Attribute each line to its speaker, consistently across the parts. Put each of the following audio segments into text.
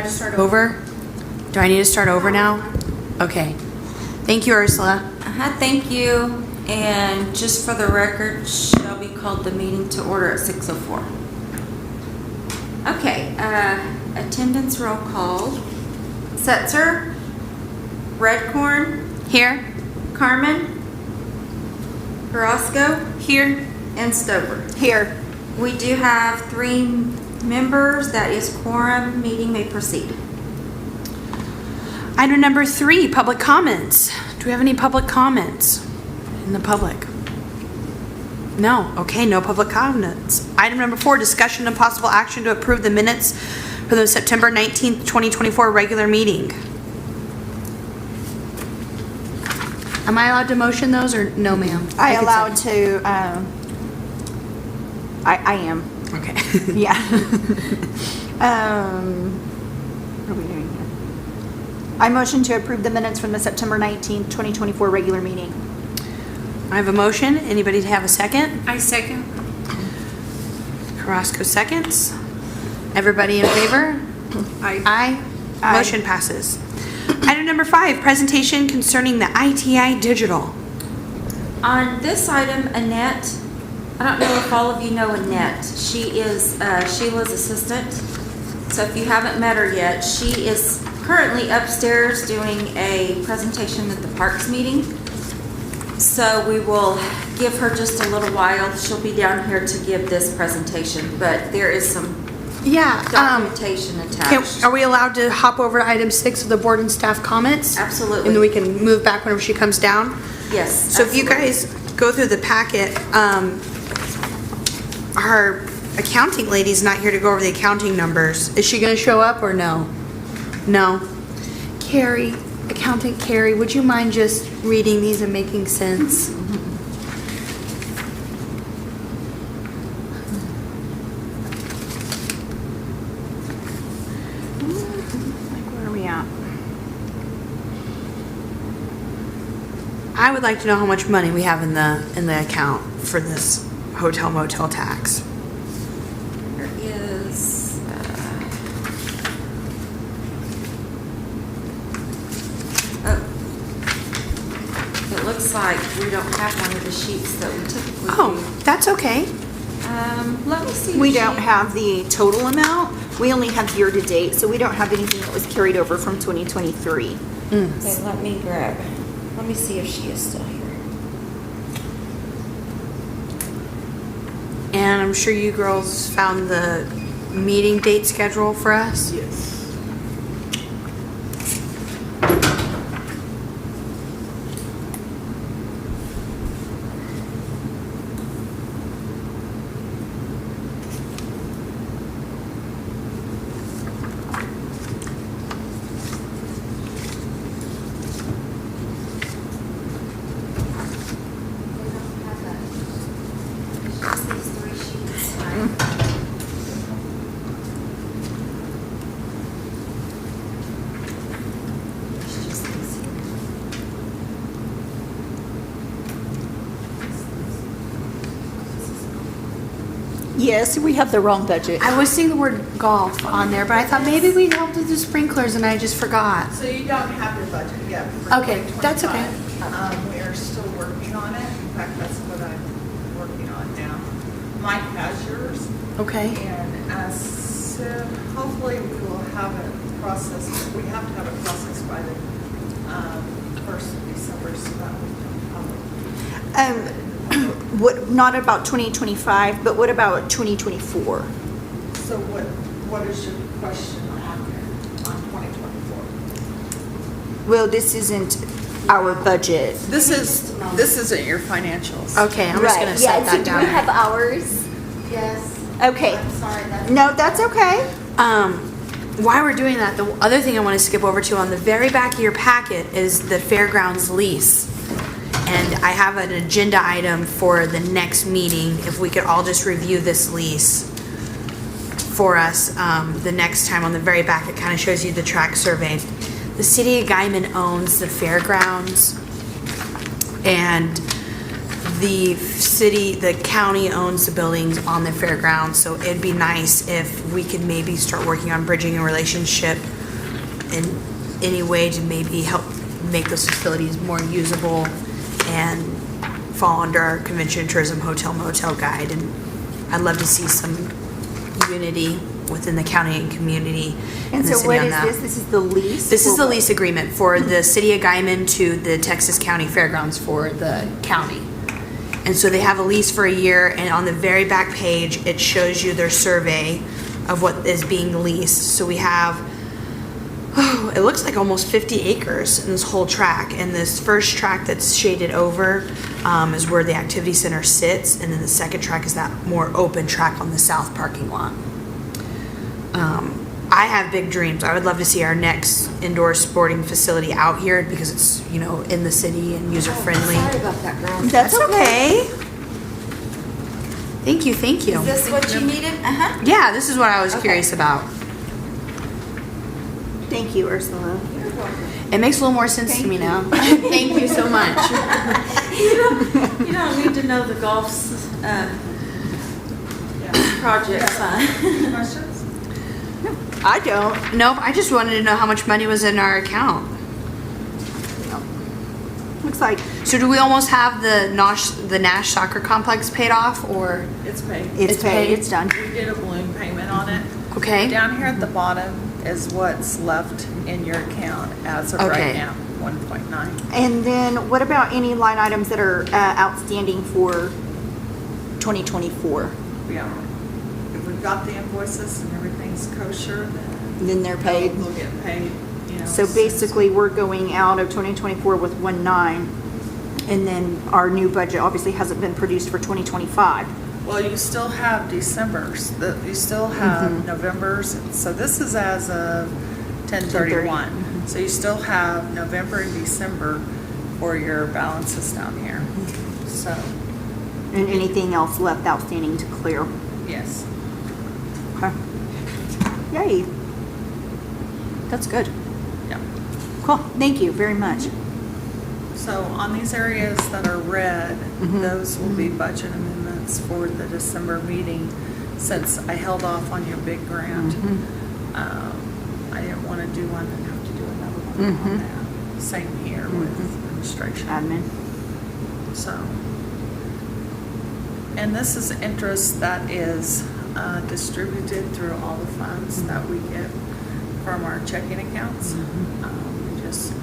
Speaker 1: I just start over? Do I need to start over now? Okay. Thank you, Ursula.
Speaker 2: Thank you. And just for the record, Shelby called the meeting to order at 6:04. Okay, attendance roll call. Setzer, Redcorn,
Speaker 1: Here.
Speaker 2: Carmen, Carrasco,
Speaker 1: Here.
Speaker 2: and Stover.
Speaker 3: Here.
Speaker 2: We do have 3 members. That is quorum. Meeting may proceed.
Speaker 1: Item number 3, public comments. Do we have any public comments in the public? No. Okay, no public comments. Item number 4, discussion and possible action to approve the minutes for the September 19th, 2024 regular meeting. Am I allowed to motion those or no, ma'am?
Speaker 3: I
Speaker 1: can
Speaker 3: allowed
Speaker 1: second.
Speaker 3: to, I am.
Speaker 1: Okay.
Speaker 3: Yeah. What are we doing here? I motion to approve the minutes from the September 19th, 2024 regular meeting.
Speaker 1: I have a motion. Anybody have a second?
Speaker 4: I second.
Speaker 1: Carrasco seconds. Everybody in favor? Aye.
Speaker 3: Aye.
Speaker 1: Motion passes. Item number 5, presentation concerning the ITI Digital.
Speaker 2: On this item, Annette, I don't know if all of you know Annette. She is Sheila's assistant. So if you haven't met her yet, she is currently upstairs doing a presentation at the Parks meeting. So we will give her just a little while. She'll be down here to give this presentation, but there is some documentation attached.
Speaker 1: Are we allowed to hop over to item 6 of the board and staff comments?
Speaker 2: Absolutely.
Speaker 1: And then we can move back whenever she comes down?
Speaker 2: Yes.
Speaker 1: So if you
Speaker 2: absolutely.
Speaker 1: guys go through the packet, our accounting lady's not here to go over the accounting numbers. Is she going to show up or no? No. Carrie, accountant Carrie, would you mind just reading these and making sense?
Speaker 3: Where are we at?
Speaker 1: I would like to know how much money we have in the account for this hotel motel tax.
Speaker 2: There is, it looks like we don't have one of the sheets that we typically do.
Speaker 1: Oh, that's okay.
Speaker 2: Let me see.
Speaker 3: We
Speaker 2: if
Speaker 3: don't
Speaker 2: she-
Speaker 3: have the total amount. We only have year to date, so we don't have anything that was carried over from 2023.
Speaker 2: Okay, let me see if she is still here.
Speaker 1: And I'm sure you girls found the meeting date schedule for us?
Speaker 5: Yes.
Speaker 2: Just these 3 sheets. It's just these here.
Speaker 3: Yes, we have the wrong budget.
Speaker 1: I was seeing the word golf on there, but I thought maybe we helped with the sprinklers and I just forgot.
Speaker 5: So you don't have your budget yet for
Speaker 1: Okay, that's okay.
Speaker 5: 2025. We are still working on it. In fact, that's what I'm working on now. Mike has yours,
Speaker 1: Okay.
Speaker 5: and as said, hopefully we will have it processed. We have to have it processed by the 1st of December, so that we can probably.
Speaker 3: What, not about 2025, but what about 2024?
Speaker 5: So what is your question on there, on 2024?
Speaker 3: Well, this isn't our budget.
Speaker 6: This isn't your financials.
Speaker 1: Okay, I'm just gonna set that down.
Speaker 3: Do we have ours?
Speaker 2: Yes.
Speaker 3: Okay.
Speaker 2: I'm sorry, that's.
Speaker 3: No, that's okay.
Speaker 1: While we're doing that, the other thing I want to skip over to on the very back of your packet is the fairgrounds lease. And I have an agenda item for the next meeting, if we could all just review this lease for us the next time. On the very back, it kind of shows you the track survey. The city of Guyman owns the fairgrounds, and the county owns the buildings on the fairgrounds, so it'd be nice if we could maybe start working on bridging a relationship in any way to maybe help make those facilities more usable and fall under our convention, tourism, hotel, motel guide. And I'd love to see some unity within the county and community.
Speaker 3: And
Speaker 1: the
Speaker 3: so
Speaker 1: city
Speaker 3: what
Speaker 1: on
Speaker 3: is
Speaker 1: that.
Speaker 3: this? This is the lease?
Speaker 1: This is
Speaker 3: or
Speaker 1: the
Speaker 3: what?
Speaker 1: lease agreement for the city of Guyman to the Texas County Fairgrounds for the county. And so they have a lease for a year, and on the very back page, it shows you their survey of what is being leased. So we have, it looks like almost 50 acres in this whole track. And this first track that's shaded over is where the activity center sits. And then the second track is that more open track on the south parking lot. I have big dreams. I would love to see our next indoor sporting facility out here because it's, in the city and user friendly.
Speaker 2: Sorry about that, girl.
Speaker 3: That's okay.
Speaker 1: Thank you, thank you.
Speaker 2: Is this what you needed? Uh-huh.
Speaker 1: Yeah, this is what I was
Speaker 2: Okay.
Speaker 1: curious about.
Speaker 3: Thank you, Ursula.
Speaker 1: It makes a little more sense to me now. Thank you so much.
Speaker 2: You don't need to know the golf's project sign.
Speaker 5: Questions?
Speaker 3: I don't.
Speaker 1: Nope, I just wanted to know how much money was in our account.
Speaker 3: Looks like
Speaker 1: So do we almost have the Nash soccer complex paid off, or?
Speaker 5: It's paid.
Speaker 3: it's
Speaker 1: It's
Speaker 3: paid.
Speaker 1: paid.
Speaker 3: It's done.
Speaker 5: We did a balloon payment on it.
Speaker 1: Okay.
Speaker 6: Down here at the bottom is what's left in your account as of
Speaker 1: Okay.
Speaker 6: right now, 1.9.
Speaker 3: And then what about any line items that are outstanding for 2024?
Speaker 5: Yeah. If we've got the invoices and everything's kosher,
Speaker 3: Then they're paid.
Speaker 5: we'll get paid,
Speaker 3: So basically, we're going out of 2024 with 1.9, and then our new budget obviously hasn't been produced for 2025.
Speaker 6: Well, you still have December's, you still have November's, so this is as of 10/31. So you still have November and December for your balances down here. So,
Speaker 3: And anything else left outstanding to clear.
Speaker 6: yes.
Speaker 3: Okay. Yay. That's good.
Speaker 6: Yeah.
Speaker 3: Cool. Thank you very much.
Speaker 6: So on these areas that are red, those will be budget amendments for the December meeting. Since I held off on your big grant, I didn't want to do one and have to do another one on that. Same here with administration.
Speaker 3: Admin.
Speaker 6: So, and this is interest that is distributed through all the funds that we get from our checking accounts. We just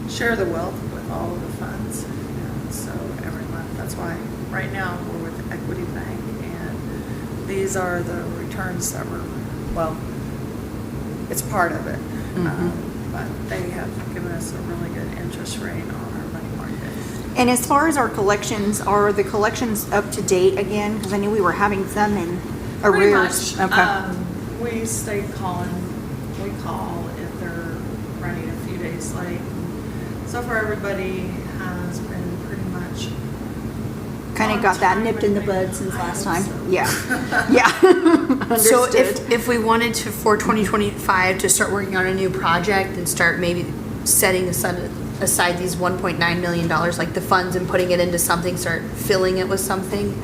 Speaker 6: share the wealth with all of the funds. And so every month, that's why right now we're with Equity Bank, and these are the returns that were, well, it's part of it. But they have given us a really good interest rate on our money market.
Speaker 3: And as far as our collections, are the collections up to date again? Because I knew we were having some in
Speaker 5: Pretty
Speaker 3: arrears.
Speaker 5: much.
Speaker 3: Okay.
Speaker 5: We stay calling. We call if they're running a few days late. So far, everybody has been pretty much.
Speaker 3: Kind
Speaker 5: on
Speaker 3: of got that
Speaker 5: time
Speaker 3: nipped in the
Speaker 5: with
Speaker 3: bud
Speaker 5: me.
Speaker 3: since
Speaker 5: I
Speaker 3: last
Speaker 5: hope
Speaker 3: time.
Speaker 5: so.
Speaker 3: Yeah. Yeah.
Speaker 1: So
Speaker 3: Understood.
Speaker 1: if we wanted to, for 2025, to start working on a new project and start maybe setting aside these $1.9 million, like the funds, and putting it into something, start filling it with something,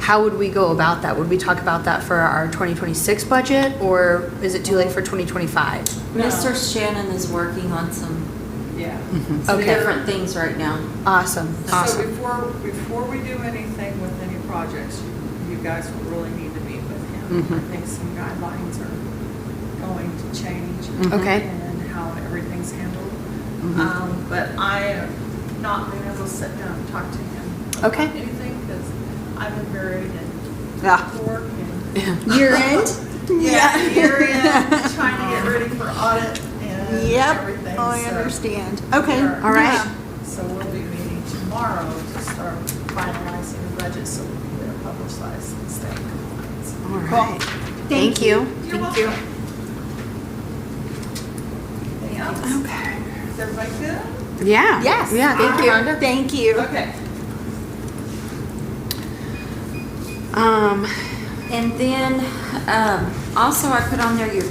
Speaker 1: how would we go about that? Would we talk about that for our 2026 budget, or is it too late for 2025?
Speaker 5: No.
Speaker 2: Mr. Shannon is working on some
Speaker 5: Yeah.
Speaker 2: some
Speaker 1: Okay.
Speaker 2: different things right now.
Speaker 1: Awesome,
Speaker 5: So
Speaker 1: awesome.
Speaker 5: before we do anything with any projects, you guys will really need to meet with him. I think some guidelines are going to change.
Speaker 1: Okay.
Speaker 5: And how everything's handled. But I have not been able to sit down and talk to him about
Speaker 1: Okay.
Speaker 5: anything because I've been buried in
Speaker 3: Yeah.
Speaker 5: work and
Speaker 3: Year end?
Speaker 5: year end, trying to get ready for audit and
Speaker 3: Yep.
Speaker 5: everything.
Speaker 3: I
Speaker 5: so
Speaker 3: understand. Okay.
Speaker 5: we are-
Speaker 1: All right.
Speaker 3: Yeah.
Speaker 5: So we'll be meeting tomorrow to start finalizing the budget so we can get it publicized and stay in compliance.
Speaker 1: All
Speaker 3: Cool.
Speaker 1: right. Thank you.
Speaker 5: You're
Speaker 1: Thank you.
Speaker 5: welcome. Anything else?
Speaker 1: Okay.
Speaker 5: Is everybody good?
Speaker 1: Yeah.
Speaker 3: Yes.
Speaker 1: Yeah, thank you, Rhonda.
Speaker 3: Thank you.
Speaker 5: Okay.
Speaker 2: And then, also I put on there your,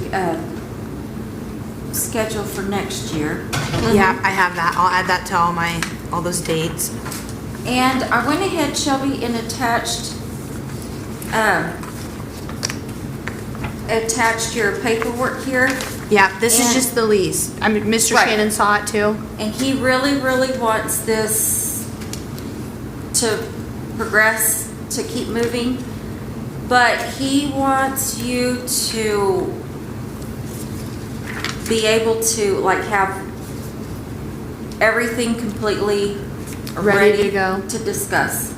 Speaker 2: schedule for next year.
Speaker 1: Yeah, I have that. I'll add that to all those dates.
Speaker 2: And I went ahead, Shelby, and attached your paperwork here.
Speaker 1: Yeah, this is
Speaker 2: And-
Speaker 1: just the lease. I mean, Mr.
Speaker 2: Right.
Speaker 1: Shannon saw it too.
Speaker 2: And he really, really wants this to progress, to keep moving. But he wants you to be able to like have everything completely
Speaker 1: Ready to go.
Speaker 2: to discuss.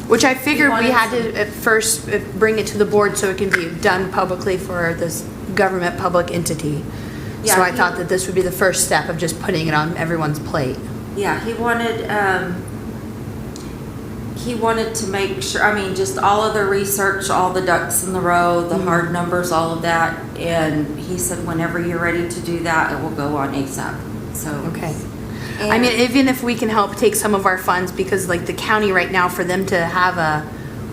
Speaker 1: Which I figured we
Speaker 2: wanted
Speaker 1: had to at first bring it to the board so it can be done publicly for this government public entity. So
Speaker 2: Yeah,
Speaker 1: I
Speaker 2: he-
Speaker 1: thought that this would be the first step of just putting it on everyone's plate.
Speaker 2: Yeah, he wanted to make sure, I mean, just all of the research, all the ducks in the row, the hard numbers, all of that. And he said, whenever you're ready to do that, it will go on ASAP. So.
Speaker 1: Okay. I mean, even if we can help take some of our funds, because like the county right now, for them to have a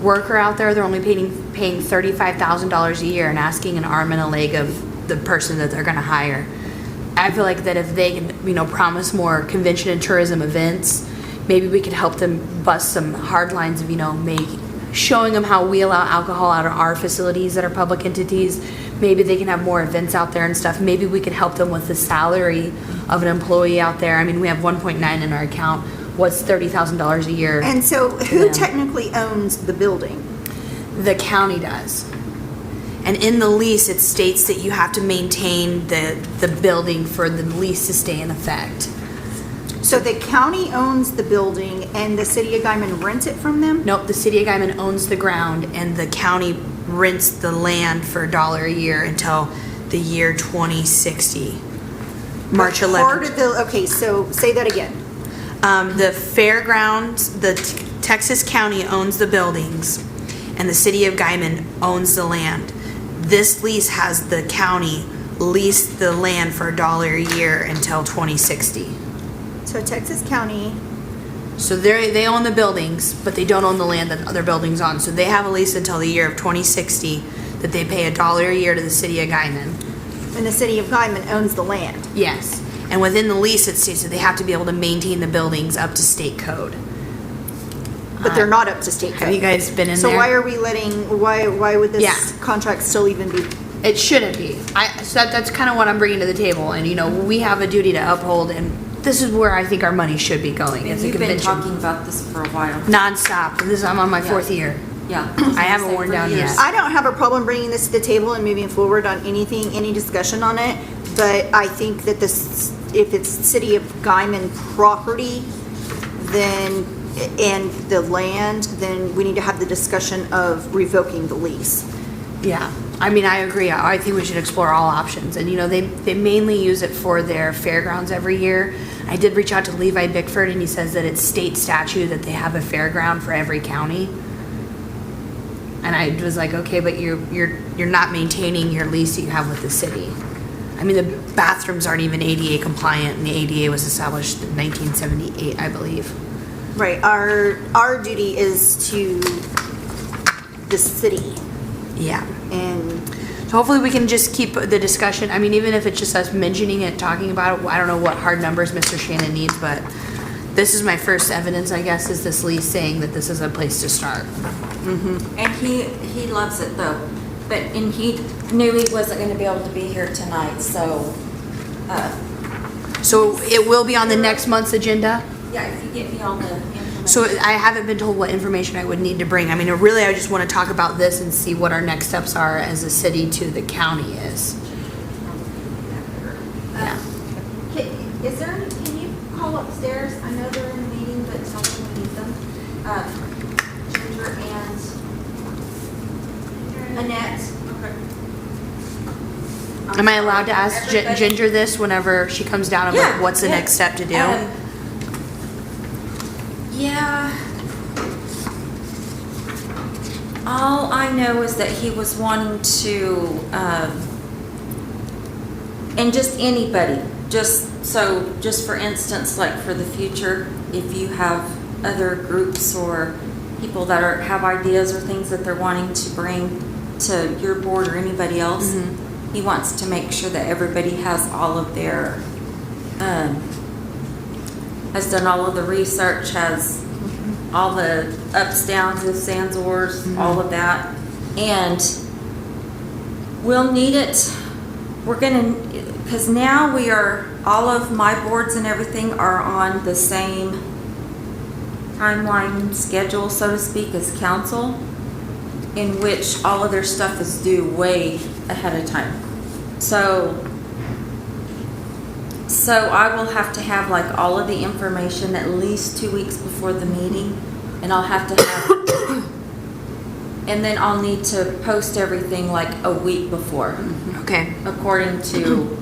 Speaker 1: worker out there, they're only paying $35,000 a year and asking an arm and a leg of the person that they're gonna hire. I feel like that if they can, promise more convention and tourism events, maybe we could help them bust some hard lines of, showing them how we allow alcohol out of our facilities that are public entities. Maybe they can have more events out there and stuff. Maybe we could help them with the salary of an employee out there. I mean, we have 1.9 in our account. What's $30,000 a year?
Speaker 3: And so
Speaker 1: to
Speaker 3: who
Speaker 1: them?
Speaker 3: technically owns the building?
Speaker 1: The county does. And in the lease, it states that you have to maintain the building for the lease to stay in effect.
Speaker 3: So the county owns the building and the city of Guyman rents it from them?
Speaker 1: Nope, the city of Guyman owns the ground and the county rents the land for $1 a year until the year 2060. March 11th.
Speaker 3: Part of the, okay, so say that again.
Speaker 1: The fairgrounds, the Texas County owns the buildings and the city of Guyman owns the land. This lease has the county lease the land for $1 a year until 2060.
Speaker 3: So Texas County,
Speaker 1: So they own the buildings, but they don't own the land that other buildings on. So they have a lease until the year of 2060 that they pay $1 a year to the city of Guyman.
Speaker 3: and the city of Guyman owns the land.
Speaker 1: Yes. And within the lease, it states that they have to be able to maintain the buildings up to state code.
Speaker 3: But they're not up to state code.
Speaker 1: Have you guys been in
Speaker 3: So
Speaker 1: there?
Speaker 3: why are we why would
Speaker 1: Yeah.
Speaker 3: this contract still even be?
Speaker 1: It shouldn't be. So that's kind of what I'm bringing to the table. And, we have a duty to uphold, and this is where I think our money should be going. It's a
Speaker 2: You've been
Speaker 1: convention.
Speaker 2: talking about this for a while.
Speaker 1: Nonstop. I'm on my 4th year.
Speaker 2: Yeah.
Speaker 1: I haven't worn down yet.
Speaker 3: I don't have a problem bringing this to the table and moving forward on anything, any discussion on it, but I think that this, if it's city of Guyman property, then, and the land, then we need to have the discussion of revoking the lease.
Speaker 1: Yeah, I mean, I agree. I think we should explore all options. And, they mainly use it for their fairgrounds every year. I did reach out to Levi Bickford, and he says that it's state statute that they have a fairground for every county. And I was like, okay, but you're not maintaining your lease that you have with the city. I mean, the bathrooms aren't even ADA compliant, and the ADA was established in 1978, I believe.
Speaker 3: Right, our duty is to the city,
Speaker 1: Yeah.
Speaker 3: and
Speaker 1: So hopefully we can just keep the discussion. I mean, even if it's just us mentioning it, talking about it. I don't know what hard numbers Mr. Shannon needs, but this is my first evidence, I guess, is this lease saying that this is a place to start.
Speaker 2: And he loves it though, and he knew he wasn't gonna be able to be here tonight, so,
Speaker 1: So it will be on the next month's agenda?
Speaker 2: yeah, if you get me all the information.
Speaker 1: So I haven't been told what information I would need to bring. I mean, really, I just want to talk about this and see what our next steps are as a city to the county is. Yeah.
Speaker 2: Is there any, can you call upstairs? I know they're in a meeting, but tell them we need them. Ginger and Annette.
Speaker 1: Am I allowed to ask
Speaker 2: Everybody-
Speaker 1: Ginger this whenever she comes down about
Speaker 2: Yeah,
Speaker 1: what's the
Speaker 2: yeah.
Speaker 1: next step to do?
Speaker 2: Yeah. All I know is that he was wanting to, and just anybody, just for instance, like for the future, if you have other groups or people that have ideas or things that they're wanting to bring to your board or anybody else, he wants to make sure that everybody has all of their, has done all of the research, has all the ups, downs, ifs, ands, ors, all of that. And we'll need it, because now all of my boards and everything are on the same timeline schedule, so to speak, as council, in which all of their stuff is due way ahead of time. So I will have to have like all of the information at least 2 weeks before the meeting, and I'll have to have, and then I'll need to post everything like a week before,
Speaker 1: Okay.
Speaker 2: according to,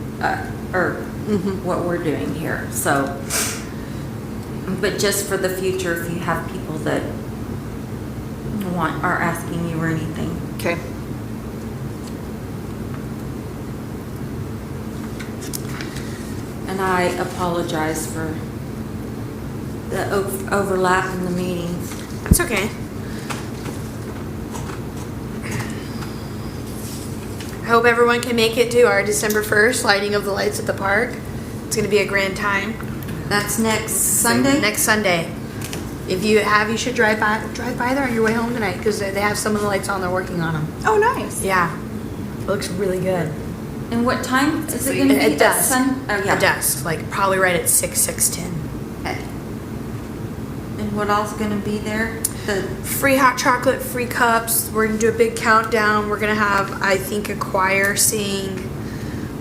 Speaker 2: what we're doing here, so. But just for the future, if you have people that are asking you or anything.
Speaker 3: Okay.
Speaker 2: And I apologize for the overlap in the meetings.
Speaker 1: That's okay. I hope everyone can make it to our December 1st lighting of the lights at the park. It's going to be a grand time.
Speaker 2: That's next Sunday?
Speaker 1: Next Sunday. If you have, you should drive by there on your way home tonight, because they have some of the lights on. They're working on them.
Speaker 3: Oh, nice.
Speaker 1: Yeah, it looks really good.
Speaker 2: And what time is it going to be?
Speaker 1: At dusk.
Speaker 2: Oh, yeah.
Speaker 1: At dusk, like probably right at 6:10.
Speaker 2: Okay. And what all's going to be there? The
Speaker 1: Free hot chocolate, free cups. We're gonna do a big countdown. We're gonna have, I think, a choir sing.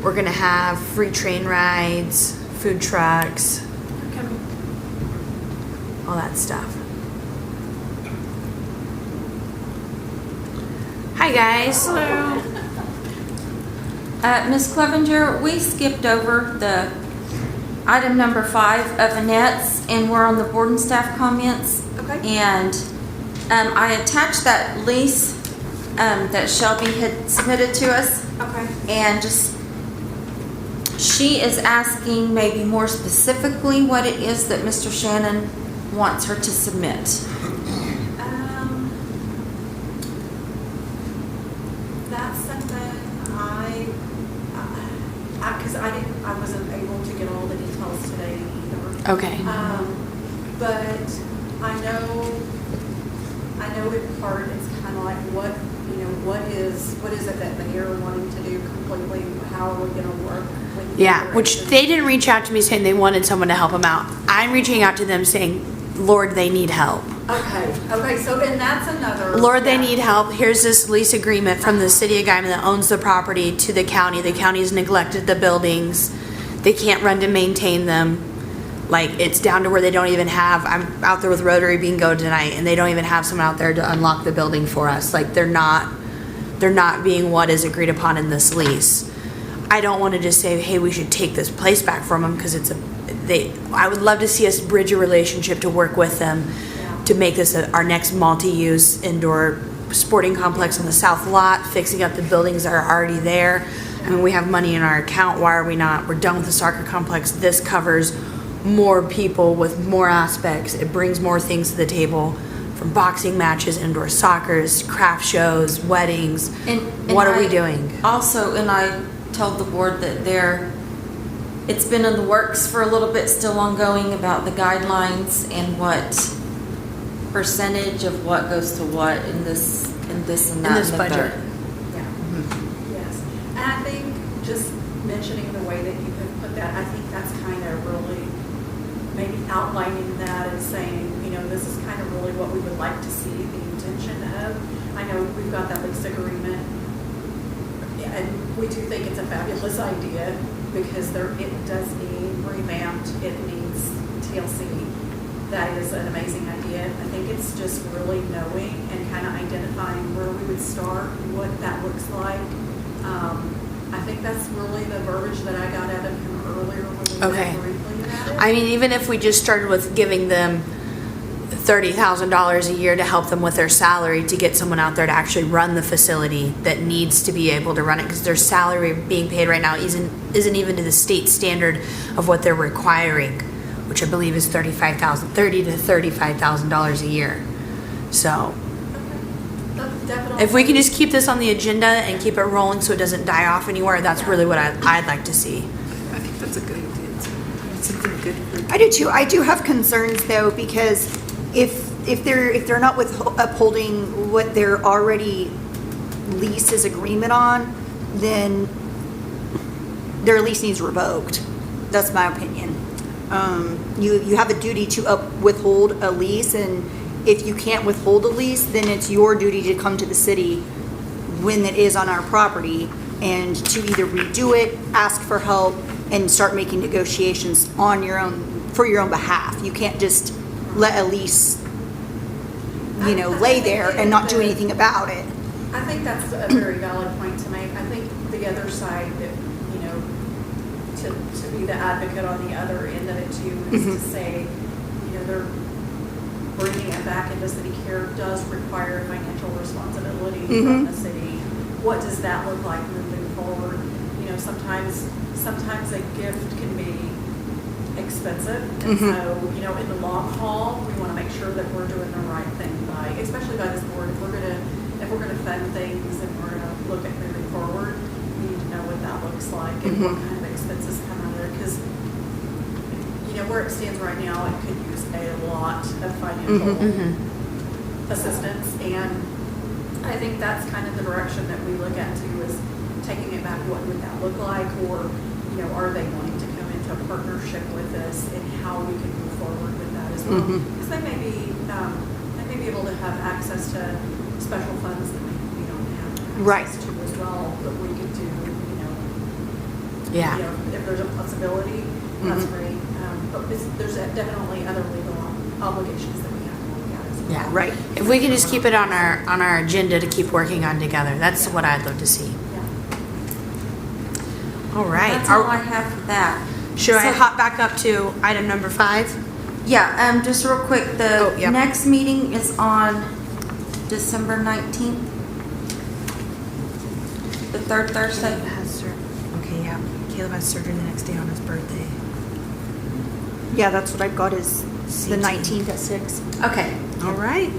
Speaker 1: We're gonna have free train rides, food trucks, all that stuff. Hi guys.
Speaker 6: Hello.
Speaker 2: Ms. Clevenger, we skipped over the item number 5 of Annette's, and we're on the board and staff comments.
Speaker 1: Okay.
Speaker 2: And I attached that lease that Shelby had submitted to us.
Speaker 1: Okay.
Speaker 2: And she is asking maybe more specifically what it is that Mr. Shannon wants her to submit.
Speaker 5: That's something because I wasn't able to get all the details today either.
Speaker 1: Okay.
Speaker 5: But I know in part it's kind of like what is it that they're wanting to do completely? How are we going to work with?
Speaker 1: Yeah, which they didn't reach out to me saying they wanted someone to help them out. I'm reaching out to them saying, Lord, they need help.
Speaker 5: Okay. So then that's another.
Speaker 1: Lord, they need help. Here's this lease agreement from the city of Guyman that owns the property to the county. The county has neglected the buildings. They can't run to maintain them. Like, it's down to where they don't even have, I'm out there with Rotary Bingo tonight, and they don't even have someone out there to unlock the building for us. Like, they're not being what is agreed upon in this lease. I don't want to just say, hey, we should take this place back from them, because I would love to see us bridge a relationship to work with them to make this our next multi-use indoor sporting complex on the south lot, fixing up the buildings that are already there. I mean, we have money in our account. Why are we not? We're done with the soccer complex. This covers more people with more aspects. It brings more things to the table, from boxing matches, indoor soccers, craft shows, weddings.
Speaker 2: And
Speaker 1: what are we doing?
Speaker 2: Also, and I told the board that it's been in the works for a little bit, still ongoing, about the guidelines and what percentage of what goes to what in this and that.
Speaker 1: In this
Speaker 2: the
Speaker 1: budget.
Speaker 2: third.
Speaker 5: Yes. And I think just mentioning the way that you have put that, I think that's kind of really maybe outlining that and saying, this is kind of really what we would like to see the intention of. I know we've got that lease agreement, and we do think it's a fabulous idea because it does need revamped. It needs TLC. That is an amazing idea. I think it's just really knowing and kind of identifying where we would start, what that looks like. I think that's really the verbiage that I got out of him earlier when we
Speaker 1: Okay.
Speaker 5: met briefly about it.
Speaker 1: I mean, even if we just started with giving them $30,000 a year to help them with their salary, to get someone out there to actually run the facility that needs to be able to run it, because their salary being paid right now isn't even to the state standard of what they're requiring, which I believe is $30,000 to $35,000 a year. So
Speaker 5: That's definitely.
Speaker 1: if we can just keep this on the agenda and keep it rolling so it doesn't die off anywhere, that's really what I'd like to see.
Speaker 6: I think that's a good idea. It's something good for
Speaker 3: I do too. I do have concerns though, because if if they're not upholding what they're already leases agreement on, then their lease needs revoked. That's my opinion. You have a duty to withhold a lease, and if you can't withhold a lease, then it's your duty to come to the city when it is on our property and to either redo it, ask for help, and start making negotiations on your own, for your own behalf. You can't just let a lease, lay there and not do anything about it.
Speaker 5: I think that's a very valid point to make. I think the other side, to be the advocate on the other end of it too, is to say, they're bringing it back into city care does require financial responsibility from the city. What does that look like moving forward? Sometimes a gift can be expensive, and so in the long haul, we want to make sure that we're doing the right thing especially by this board. If we're gonna fund things and we're gonna look at moving forward, we need to know what that looks like and what kind of expenses come out of there. Because where it stands right now, it could use a lot of financial assistance, and I think that's kind of the direction that we look at too, is taking it back. What would that look like, or are they wanting to come into a partnership with us, and how we can move forward with that as well? Because they may be able to have access to special funds that maybe we don't have access to as well, but we could do, if there's a possibility, that's great. But there's definitely other legal obligations that we have to look at as well.
Speaker 1: Yeah, right. If we can just keep it on our agenda to keep working on together, that's what I'd love to see.
Speaker 5: Yeah.
Speaker 1: All right.
Speaker 2: That's all I have for that.
Speaker 1: Should I
Speaker 2: So-
Speaker 1: hop back up to item number 5?
Speaker 2: Yeah, just real quick, the
Speaker 1: yep.
Speaker 2: next meeting is on December 19th. The third Thursday.
Speaker 1: Okay, yeah. Caleb has surgery the next day on his birthday.
Speaker 3: Yeah, that's what I've got is the 19th at 6.
Speaker 2: Okay.
Speaker 1: All right.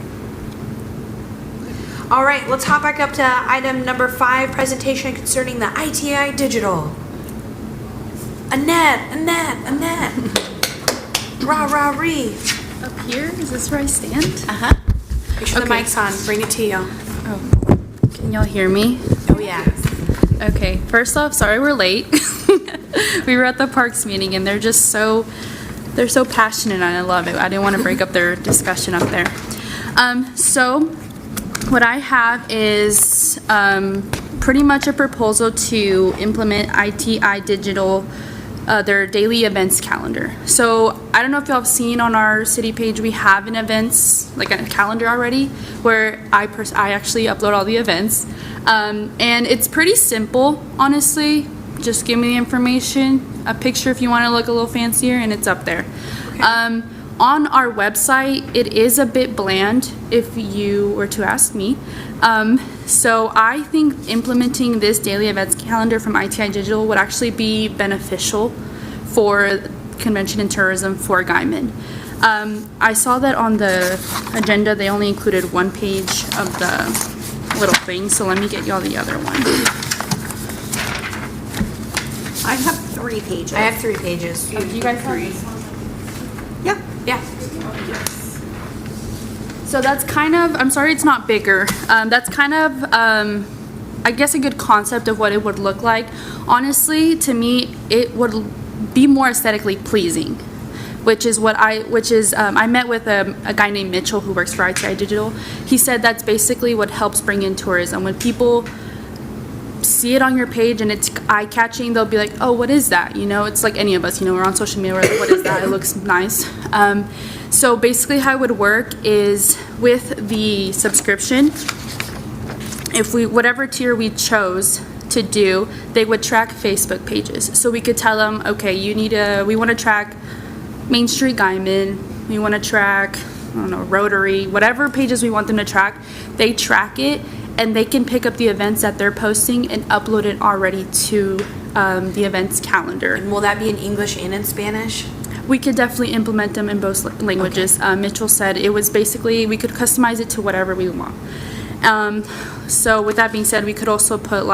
Speaker 1: All right, let's hop back up to item number 5, presentation concerning the ITI Digital. Annette. Rah, rah, ree.
Speaker 4: Up here? Is this where I stand?
Speaker 1: Uh-huh. Make sure the
Speaker 4: Okay.
Speaker 1: mic's on. Bring it to you.
Speaker 4: Oh, can y'all hear me?
Speaker 1: Oh, yeah.
Speaker 4: Okay, first off, sorry we're late. We were at the Parks meeting and they're so passionate and I love it. I didn't want to break up their discussion up there. So what I have is pretty much a proposal to implement ITI Digital, their daily events calendar. So I don't know if y'all have seen on our city page, we have an events, like a calendar already, where I actually upload all the events. And it's pretty simple, honestly. Just give me the information, a picture if you want to look a little fancier, and it's up there. Okay. On our website, it is a bit bland, if you were to ask me. So I think implementing this daily events calendar from ITI Digital would actually be beneficial for convention and tourism for Guyman. I saw that on the agenda, they only included one page of the little thing, so let me get y'all the other one.
Speaker 3: I have 3 pages.
Speaker 1: I have 3 pages.
Speaker 4: Do you guys have this one?
Speaker 3: Yeah.
Speaker 1: Yeah.
Speaker 4: So that's kind of, I'm sorry it's not bigger. That's kind of, I guess, a good concept of what it would look like. Honestly, to me, it would be more aesthetically pleasing, which is I met with a guy named Mitchell who works for ITI Digital. He said that's basically what helps bring in tourism. When people see it on your page and it's eye-catching, they'll be like, oh, what is that? It's like any of us, we're on social media, we're like, what is that? It looks nice. So basically how it would work is with the subscription, if whatever tier we chose to do, they would track Facebook pages. So we could tell them, okay, we want to track Main Street Guyman, we want to track, Rotary, whatever pages we want them to track, they track it, and they can pick up the events that they're posting and upload it already to the events calendar.
Speaker 1: And will that be in English and in Spanish?
Speaker 4: We could definitely implement them in both languages. Okay. Mitchell said it was basically, we could customize it to whatever we want. So with that being said, we could also put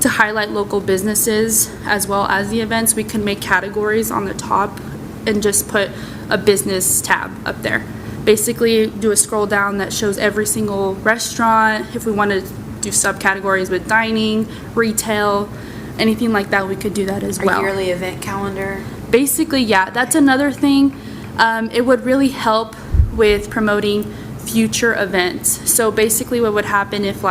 Speaker 4: to highlight local businesses as well as the events, we could make categories on the top and just put a business tab up there. basically do a scroll down that shows every single restaurant. If we want to do subcategories with dining, retail, anything like that, we could do that as well.
Speaker 1: A yearly event calendar.
Speaker 4: Basically, yeah, that's another thing. It would really help with promoting future events. So basically what would happen if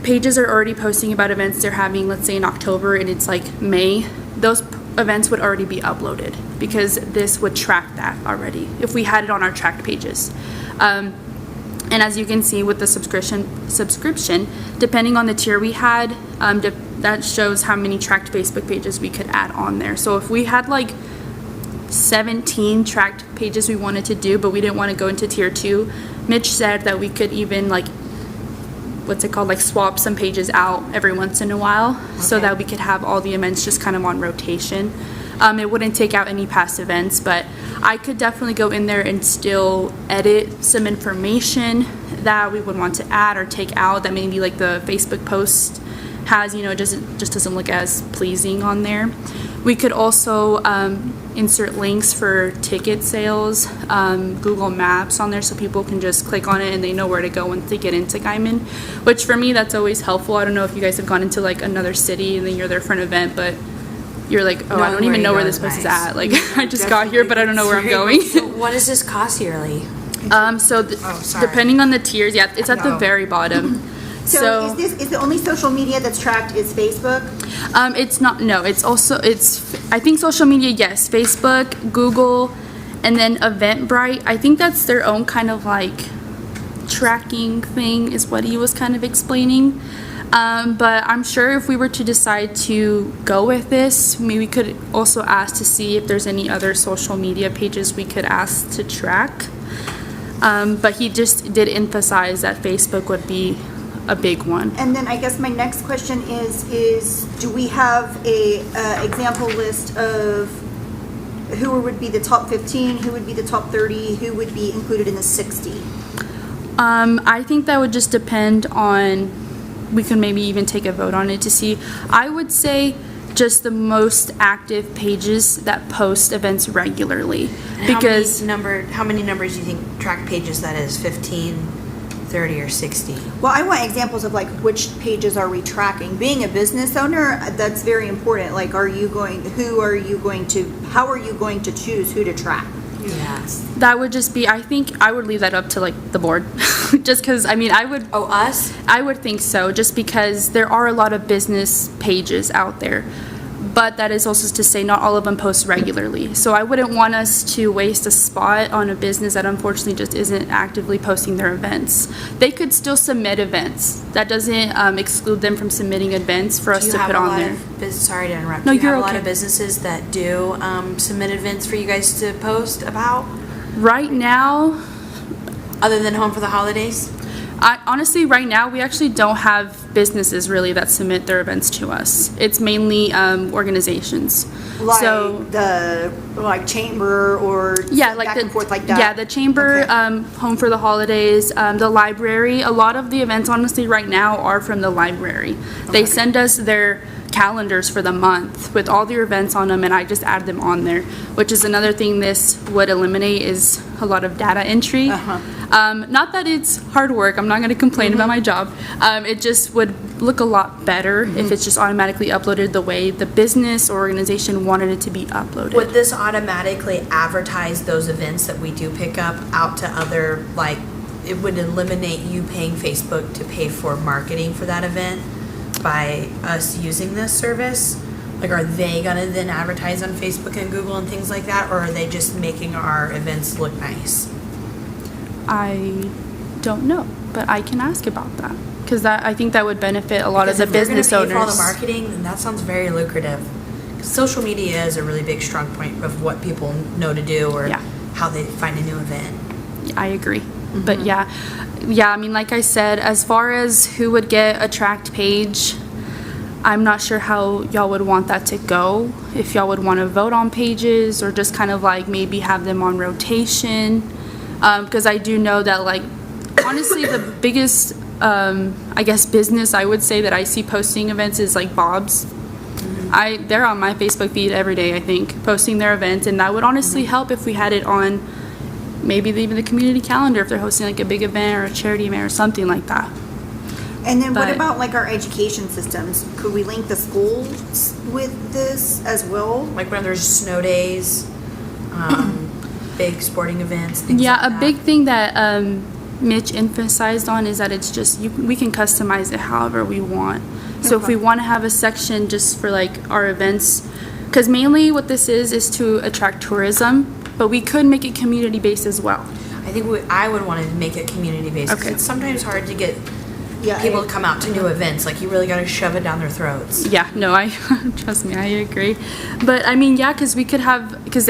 Speaker 4: pages are already posting about events they're having, let's say in October, and it's like May, those events would already be uploaded because this would track that already if we had it on our tracked pages. And as you can see with the subscription, depending on the tier we had, that shows how many tracked Facebook pages we could add on there. So if we had like 17 tracked pages we wanted to do, but we didn't want to go into tier 2, Mitch said that we could even swap some pages out every once in a while, so
Speaker 1: Okay.
Speaker 4: that we could have all the events just kind of on rotation. It wouldn't take out any past events, but I could definitely go in there and still edit some information that we would want to add or take out that maybe like the Facebook post has, it just doesn't look as pleasing on there. We could also insert links for ticket sales, Google Maps on there, so people can just click on it and they know where to go once they get into Guyman, which for me that's always helpful. I don't know if you guys have gone into like another city and then you're there for an event, but you're like, oh, I don't even know where this place is at. Like, I just got here, but I don't know where I'm going.
Speaker 1: So what does this cost yearly?
Speaker 4: Sorry. Depending on the tiers, yeah, it's at the very bottom.
Speaker 3: So is the only social media that's tracked is Facebook?
Speaker 4: It's not, no, it's I think social media, yes, Facebook, Google, and then Eventbrite. I think that's their own kind of like tracking thing is what he was kind of explaining. But I'm sure if we were to decide to go with this, maybe we could also ask to see if there's any other social media pages we could ask to track. But he just did emphasize that Facebook would be a big one.
Speaker 3: And then I guess my next question is do we have a example list of who would be the top 15, who would be the top 30, who would be included in the 60?
Speaker 4: I think that would just depend on, we could maybe even take a vote on it to see. I would say just the most active pages that post events regularly. Because
Speaker 1: How many numbers do you think track pages that is? 15, 30, or 60?
Speaker 3: Well, I want examples of like which pages are we tracking. Being a business owner, that's very important. Like, how are you going to choose who to track?
Speaker 1: Yes.
Speaker 4: that would just be, I think I would leave that up to like the board. Just because, I mean,
Speaker 1: Oh, us?
Speaker 4: I would think so, just because there are a lot of business pages out there. But that is also to say not all of them post regularly. So I wouldn't want us to waste a spot on a business that unfortunately just isn't actively posting their events. They could still submit events. That doesn't exclude them from submitting events for us to put on there.
Speaker 1: Sorry to interrupt.
Speaker 4: No,
Speaker 1: Do you
Speaker 4: you're
Speaker 1: have a lot
Speaker 4: okay.
Speaker 1: of businesses that do submit events for you guys to post about,
Speaker 4: Right now,
Speaker 1: other than Home for the Holidays?
Speaker 4: honestly, right now, we actually don't have businesses really that submit their events to us. It's mainly organizations.
Speaker 3: Like
Speaker 4: So,
Speaker 3: the chamber or
Speaker 4: yeah, like
Speaker 3: back
Speaker 4: the,
Speaker 3: and forth like that?
Speaker 4: Yeah, the chamber,
Speaker 3: Okay.
Speaker 4: Home for the Holidays, the library. A lot of the events, honestly, right now are from the library. They send us their calendars for the month with all their events on them, and I just add them on there, which is another thing this would eliminate is a lot of data entry. Not that it's hard work. I'm not going to complain about my job. It just would look a lot better if it's just automatically uploaded the way the business or organization wanted it to be uploaded.
Speaker 1: Would this automatically advertise those events that we do pick up out to other, like, it would eliminate you paying Facebook to pay for marketing for that event by us using this service? Like, are they gonna then advertise on Facebook and Google and things like that, or are they just making our events look nice?
Speaker 4: I don't know, but I can ask about that because I think that would benefit a lot
Speaker 1: Because
Speaker 4: of the
Speaker 1: if they're
Speaker 4: business
Speaker 1: gonna pay for all
Speaker 4: owners.
Speaker 1: the marketing, then that sounds very lucrative. 'Cause social media is a really big strong point of what people know to do or
Speaker 4: Yeah.
Speaker 1: how they find a new event.
Speaker 4: I agree. But yeah, I mean, like I said, as far as who would get a tracked page, I'm not sure how y'all would want that to go. If y'all would want to vote on pages or just kind of like maybe have them on rotation. Because I do know that, like, honestly, the biggest, I guess, business I would say that I see posting events is like Bob's. They're on my Facebook feed every day, I think, posting their events, and that would honestly help if we had it on maybe even the community calendar if they're hosting like a big event or a charity event or something like that.
Speaker 3: And then what
Speaker 4: But-
Speaker 3: about like our education systems? Could we link the schools with this as well?
Speaker 1: Like when there's snow days, big sporting events, things
Speaker 4: Yeah,
Speaker 1: like
Speaker 4: a
Speaker 1: that.
Speaker 4: big thing that Mitch emphasized on is that it's just we can customize it however we want. So if we want to have a section just for like our events, because mainly what this is to attract tourism, but we could make it community based as well.
Speaker 1: I think I would want to make it community based. 'Cause
Speaker 4: Okay.
Speaker 1: it's sometimes hard to get
Speaker 3: Yeah,
Speaker 1: people to come out to new events. Like you really got to shove it down their throats.
Speaker 4: Yeah, no, I trust me, I agree. But I mean, yeah, because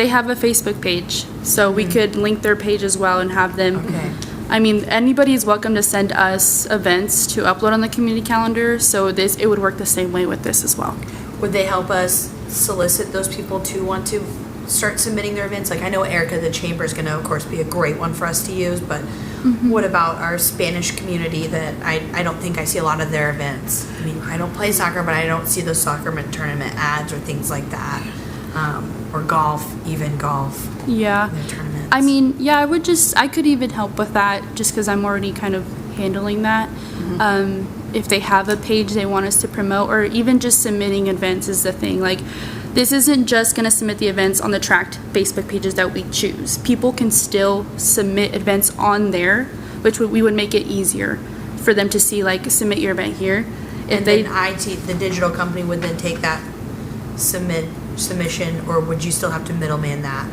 Speaker 4: they have a Facebook page, so we could link their page as well and have them.
Speaker 1: Okay.
Speaker 4: I mean, anybody is welcome to send us events to upload on the community calendar. So it would work the same way with this as well.
Speaker 1: Would they help us solicit those people to want to start submitting their events? Like I know Erica, the chamber is going to, of course, be a great one for us to use. But what about our Spanish community that I don't think I see a lot of their events? I mean, I don't play soccer, but I don't see those soccer tournament ads or things like that. Or golf, even golf.
Speaker 4: Yeah.
Speaker 1: Their tournaments.
Speaker 4: I mean, yeah, I could even help with that just because I'm already kind of handling that. If they have a page they want us to promote, or even just submitting events is the thing. Like, this isn't just going to submit the events on the tracked Facebook pages that we choose. People can still submit events on there, which we would make it easier for them to see, like, submit your event here.
Speaker 1: And then IT, the digital company, would then take that submission, or would you still have to middleman that?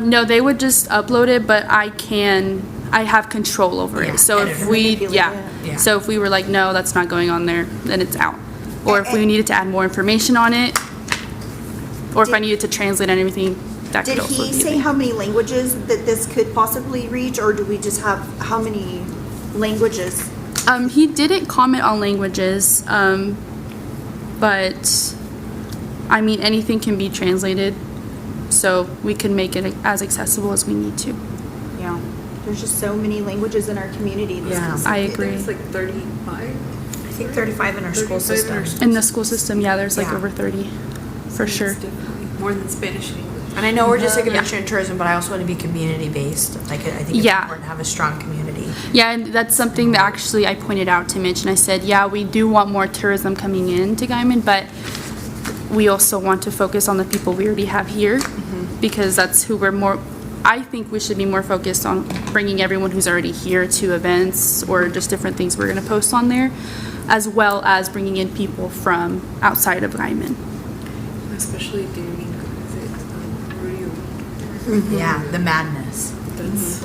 Speaker 4: No, they would just upload it, but I have control over
Speaker 1: Yeah,
Speaker 4: it. So
Speaker 1: edit
Speaker 4: if
Speaker 1: it.
Speaker 4: we,
Speaker 3: Manipulate
Speaker 4: yeah.
Speaker 3: it.
Speaker 1: Yeah.
Speaker 4: So if we were like, no, that's not going on there, then it's out. Or if we needed to add more information on it, or if I needed to translate and everything, that could
Speaker 3: Did
Speaker 4: also be.
Speaker 3: he say how many languages that this could possibly reach, or do we just have how many languages?
Speaker 4: He didn't comment on languages, but I mean, anything can be translated, so we can make it as accessible as we need to.
Speaker 3: Yeah, there's just so many languages in our community.
Speaker 1: Yeah.
Speaker 4: I agree.
Speaker 6: It's like 35.
Speaker 1: I think 35 in our school
Speaker 6: 35 in
Speaker 1: system.
Speaker 6: our
Speaker 4: In the school system, yeah, there's like
Speaker 1: Yeah.
Speaker 4: over 30, for sure.
Speaker 6: It's definitely more than Spanish and English.
Speaker 1: And I know we're just a convention and tourism, but I also want to be community based. Like I think it's
Speaker 4: Yeah.
Speaker 1: important to have a strong community.
Speaker 4: Yeah, and that's something that actually I pointed out to Mitch, and I said, yeah, we do want more tourism coming in to Guyman, but we also want to focus on the people we already have here, because that's who we're more, I think we should be more focused on bringing everyone who's already here to events or just different things we're going to post on there, as well as bringing in people from outside of Guyman.
Speaker 6: Especially during rodeo.
Speaker 1: Yeah, the madness.
Speaker 6: That's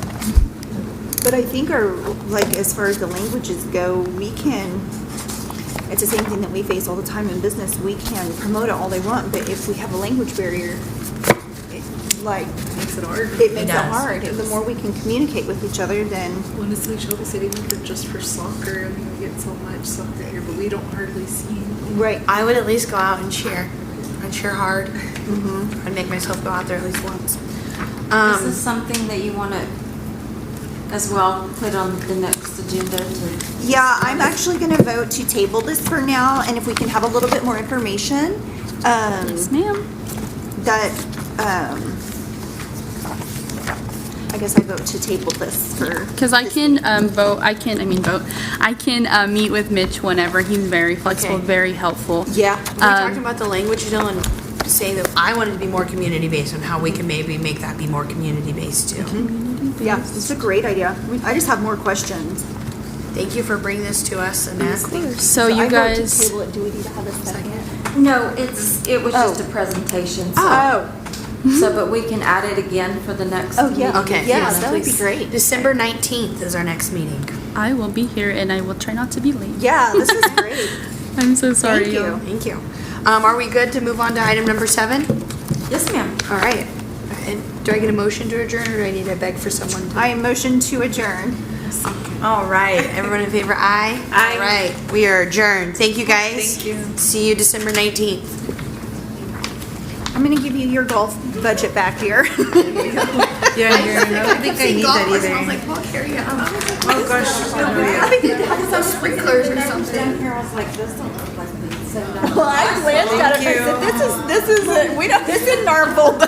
Speaker 3: But I think our, like, as far as the languages go, we can, it's the same thing that we face all the time in business. We can promote it all they want, but if we have a language barrier, it, like,
Speaker 6: makes it hard.
Speaker 3: it makes it
Speaker 1: does.
Speaker 3: hard. The more we can communicate with each other, then,
Speaker 6: Honestly, Shelby said even for just for soccer, I mean, we get so much soccer here, but we don't hardly see anything.
Speaker 3: right.
Speaker 1: I would at least go out and cheer. I'd cheer hard. I'd make myself go out there at least once.
Speaker 2: This is something that you want to, as well, put on the next agenda to.
Speaker 3: Yeah, I'm actually gonna vote to table this for now, and if we can have a little bit more information,
Speaker 4: Yes, ma'am.
Speaker 3: that, I guess I vote to table this for.
Speaker 4: Because I can I can meet with Mitch whenever. He's very flexible,
Speaker 1: Okay.
Speaker 4: very helpful.
Speaker 3: Yeah.
Speaker 1: We talked about the language, Dylan, saying that I wanted to be more community based and how we can maybe make that be more community based too.
Speaker 3: Yeah, it's a great idea. I just have more questions.
Speaker 1: Thank you for bringing this to us, Annette.
Speaker 4: So
Speaker 3: I
Speaker 4: you
Speaker 3: vote to
Speaker 4: guys,
Speaker 3: table it. Do we need to have a second?
Speaker 2: No, it was just a presentation, so,
Speaker 3: Oh,
Speaker 2: so, but we can add it again for the next.
Speaker 3: oh, yeah.
Speaker 2: meeting.
Speaker 1: Okay.
Speaker 3: Yeah,
Speaker 1: Yes,
Speaker 3: that would be
Speaker 1: please.
Speaker 3: great.
Speaker 1: December 19th is our next meeting.
Speaker 4: I will be here and I will try not to be late.
Speaker 3: Yeah, this is great.
Speaker 4: I'm so sorry.
Speaker 3: Thank you.
Speaker 4: y'all.
Speaker 1: Thank you. Are we good to move on to item number 7?
Speaker 2: Yes, ma'am.
Speaker 1: All right. And do I get a motion to adjourn, or do I need to beg for someone to?
Speaker 3: I motion to adjourn.
Speaker 1: All right. Everyone in favor, aye?
Speaker 3: Aye.
Speaker 1: All right. We are adjourned. Thank you, guys.
Speaker 6: Thank you.
Speaker 1: See you December 19th.
Speaker 3: I'm gonna give you your golf budget back here.
Speaker 6: Yeah, I don't think I need that either.
Speaker 1: well, carry it.
Speaker 6: Oh, gosh.
Speaker 1: Some sprinklers or something.
Speaker 2: Down here, I was like, this don't look like we set it up.
Speaker 3: Well, I glanced at it and I said, this isn't our folder.